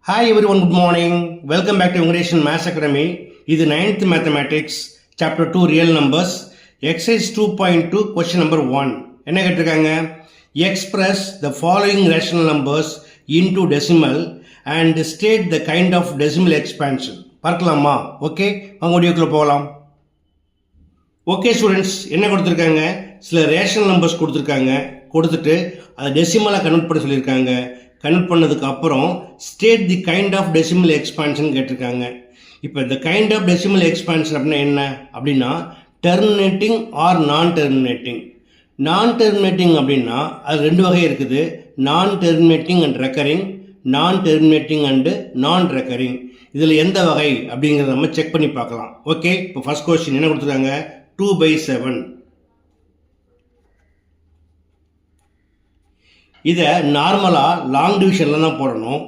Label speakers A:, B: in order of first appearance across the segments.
A: Hi everyone, good morning. Welcome back to English and Maths Academy. இது 9th Mathematics, Chapter 2 Real Numbers, Exercise 2.2, Question number 1. என்ன கேட்டிருக்காங்க? Express the following rational numbers into decimal and state the kind of decimal expansion. பார்க்கலாமா? Okay, வாங்க வீடியோக்குள்ள போகலாம். Okay students, என்ன கொடுத்துருக்காங்க? சில ரேஷனல் நம்பர்ஸ் கொடுத்துட்டு அதை டெசிமலாக கன்வெர்ட் பண்ண சொல்லியிருக்காங்க. கன்வெர்ட் பண்ணதுக்கு அப்புறம் state the kind of decimal expansion கேட்டிருக்காங்க. இப்போ இந்த கைண்ட் ஆஃப் டெசிமல் எக்ஸ்பான்ஷன் அப்படின்னா என்ன அப்படின்னா terminating or non terminating. Non terminating அப்படின்னா அது ரெண்டு வகை இருக்குது, non terminating and recurring, non terminating and non recurring. இதில் எந்த வகை அப்படிங்கிறத நம்ம செக் பண்ணி பார்க்கலாம். ஓகே, இப்போ ஃபர்ஸ்ட் கொஸ்டின் என்ன கொடுத்துருக்காங்க? 2/7. இதை நார்மலாக லாங் டிவிஷனில் தான் போடணும்.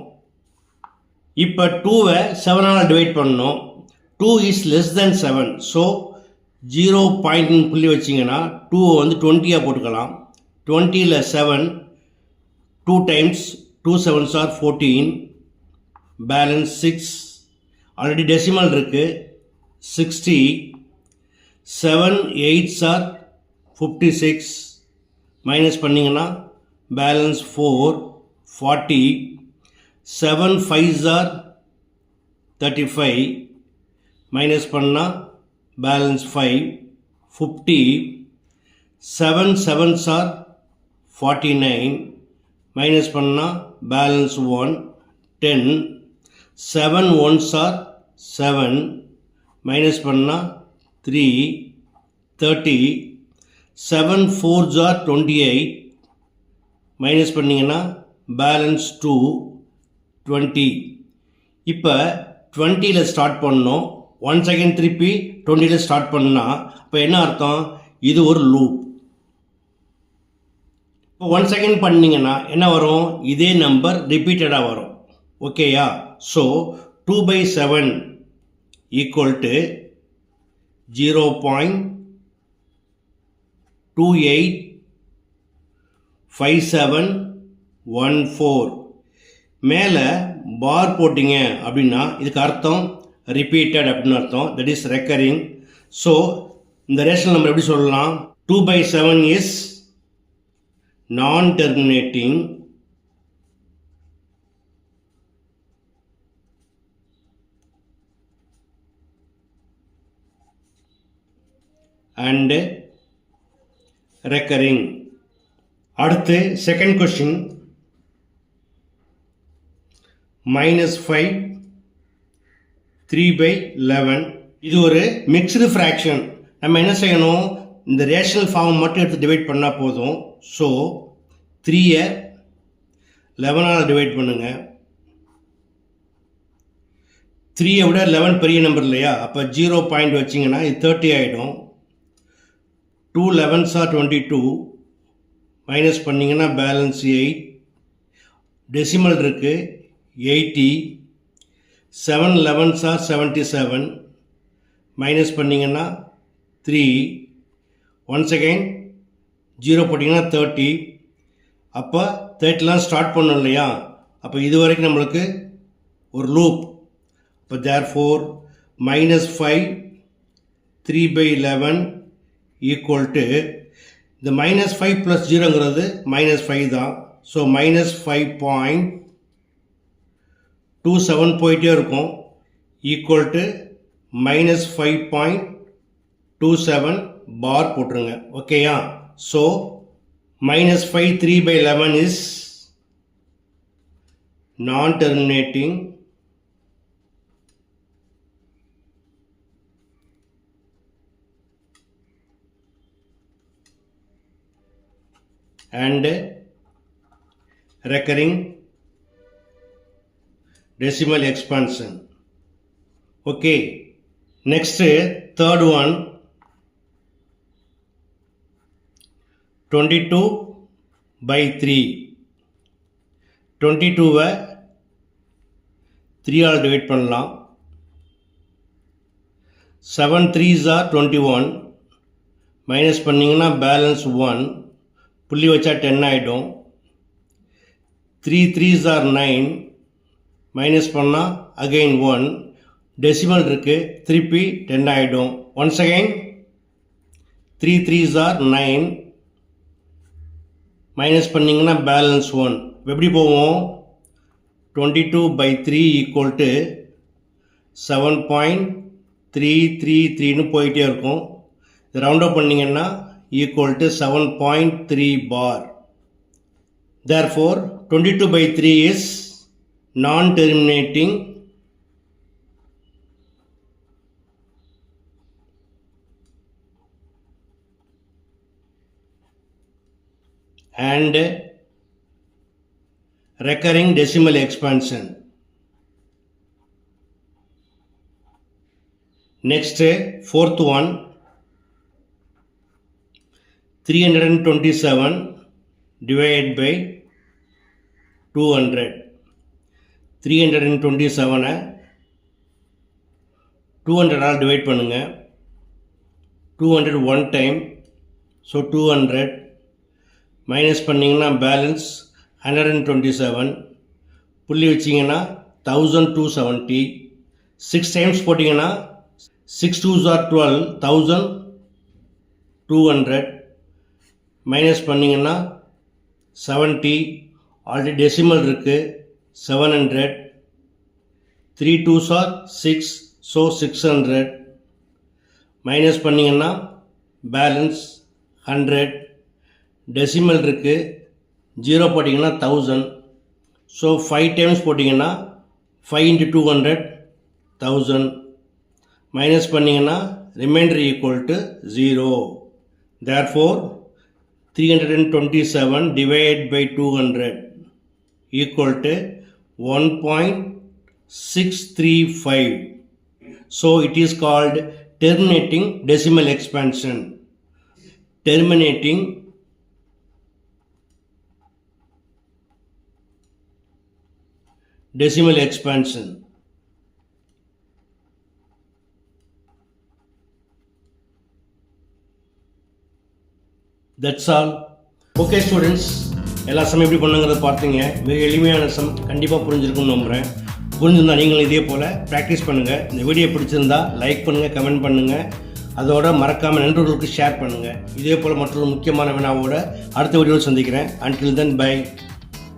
A: இப்போ 2வை 7ஆல் டிவைட் பண்ணணும். 2 இஸ் லெஸ் தென் 7. ஸோ 0 பாயிண்ட்னு புள்ளி வச்சிங்கன்னா 2வை வந்து 20ஆக போட்டுக்கலாம். 20ல் 7 2 times 2 7s are 14, balance 6. Already decimal இருக்குது 60. 7 8s are 56, மைனஸ் பண்ணிங்கன்னா பேலன்ஸ் 4 40. 7 5s are 35, மைனஸ் பண்ணால் பேலன்ஸ் 5 50. 7 7s are 49, மைனஸ் பண்ணால் பேலன்ஸ் 1 10. 7 1s are 7, மைனஸ் பண்ணால் 3 30. 7 4s are 28, மைனஸ் பண்ணிங்கன்னா பேலன்ஸ் 2 20. இப்போ 20ல் ஸ்டார்ட் பண்ணோம். 1 செகண்ட் திருப்பி 20ல் ஸ்டார்ட் பண்ணால் இப்போ என்ன அர்த்தம்? இது ஒரு லூப். இப்போ 1 செகண்ட் பண்ணிங்கன்னா என்ன வரும்? இதே நம்பர் ரிப்பீட்டடாக வரும். ஓகேயா? So 2/7 equal to 0.285714. மேலே பார் போட்டிங்க அப்படின்னா இதுக்கு அர்த்தம் ரிப்பீட்டட் அப்படின்னு அர்த்தம், தட் இஸ் ரெக்கரிங். ஸோ இந்த ரேஷனல் நம்பர் எப்படி சொல்லலாம்? 2/7 is non terminating and recurring. அடுத்து செகண்ட் கொஸ்டின், -5 3/11. இது ஒரு மிக்ஸ்டு ஃப்ராக்ஷன். நம்ம என்ன செய்யணும்? இந்த ரேஷனல் ஃபார்ம் மட்டும் எடுத்து டிவைட் பண்ணால் போதும். ஸோ 3யை 11ஆல் டிவைட் பண்ணுங்க. 3யை விட 11 பெரிய நம்பர் இல்லையா? அப்போ 0 பாயிண்ட் வச்சிங்கன்னா இது 30 ஆகிடும். 2 11s are 22, மைனஸ் பண்ணிங்கன்னா பேலன்ஸ் 8. டெசிமல் இருக்குது 80. 7 11s are 77, மைனஸ் பண்ணிங்கன்னா 3. ஒன்ஸ் அகைன் 0 போட்டிங்கன்னா 30. அப்போ 30லாம் ஸ்டார்ட் பண்ணோம் இல்லையா? அப்போ இது வரைக்கும் நம்மளுக்கு ஒரு லூப். இப்போ therefore -5 3/11 ஈக்குவல் டு இந்த -5 + 0ங்கிறது -5 தான். ஸோ -5.27 போயிட்டே இருக்கும். ஈக்குவல் டு -5.27 பார் போட்டுருங்க. ஓகேயா? So -5 3/11 is non terminating and recurring decimal expansion. Okay, next third one, 22/3. 22வை 3ஆல் டிவைட் பண்ணலாம். 7 3s are 21, மைனஸ் பண்ணிங்கன்னா பேலன்ஸ் 1. புள்ளி வச்சா 10 ஆகிடும். 3 3s are 9, மைனஸ் பண்ணால் அகெயின் 1, டெசிமல் இருக்குது, திருப்பி 10 ஆகிடும். Once again 3 3s are 9, minus பண்ணிங்கன்னா பேலன்ஸ் 1. எப்படி போவோம்? 22/3 ஈக்குவல் டு 7.333ன்னு போயிட்டே இருக்கும். இது ரவுண்ட் அப் பண்ணிங்கன்னா equal to 7.3 bar. Therefore 22/3 is non-terminating and recurring decimal expansion. Next, fourth one, 327 divided by 200. 327 200 all divide பண்ணுங்க. 200 one time, so 200 மைனஸ் பண்ணிங்கன்னா balance 127, புள்ளி வச்சிங்கன்னா 1270, 6 டைம்ஸ் போட்டிங்கன்னா 6 2s are 12, 1200 மைனஸ் பண்ணிங்கன்னா 70, ஆல்ரெடி டெசிமல் இருக்குது 700, 3 2s are 6, so 600 மைனஸ் பண்ணிங்கன்னா balance 100, decimal இருக்குது 0 போட்டிங்கன்னா 1000, ஸோ 5 டைம்ஸ் போட்டிங்கன்னா 5 into 200 1000 மைனஸ் பண்ணிங்கன்னா remainder equal to 0. Therefore 327 divided by 200 equal to 1.635. So it is called terminating decimal expansion. Terminating decimal expansion. That's all. Okay students, எல்லா some எப்படி பண்ணுங்கிறத பார்த்தீங்க. மிக எளிமையான சம், கண்டிப்பாக புரிஞ்சிருக்கும்னு நம்புகிறேன். புரிஞ்சிருந்தால் நீங்களும் இதே போல் ப்ராக்டிஸ் பண்ணுங்கள். இந்த வீடியோ பிடிச்சிருந்தா லைக் பண்ணுங்கள், கமெண்ட் பண்ணுங்கள். அதோட மறக்காமல் நண்பர்களுக்கு ஷேர் பண்ணுங்கள். இதே போல் மற்றொரு முக்கியமான வினாவோட அடுத்த வீடியோவில் சந்திக்கிறேன். Until then, bye.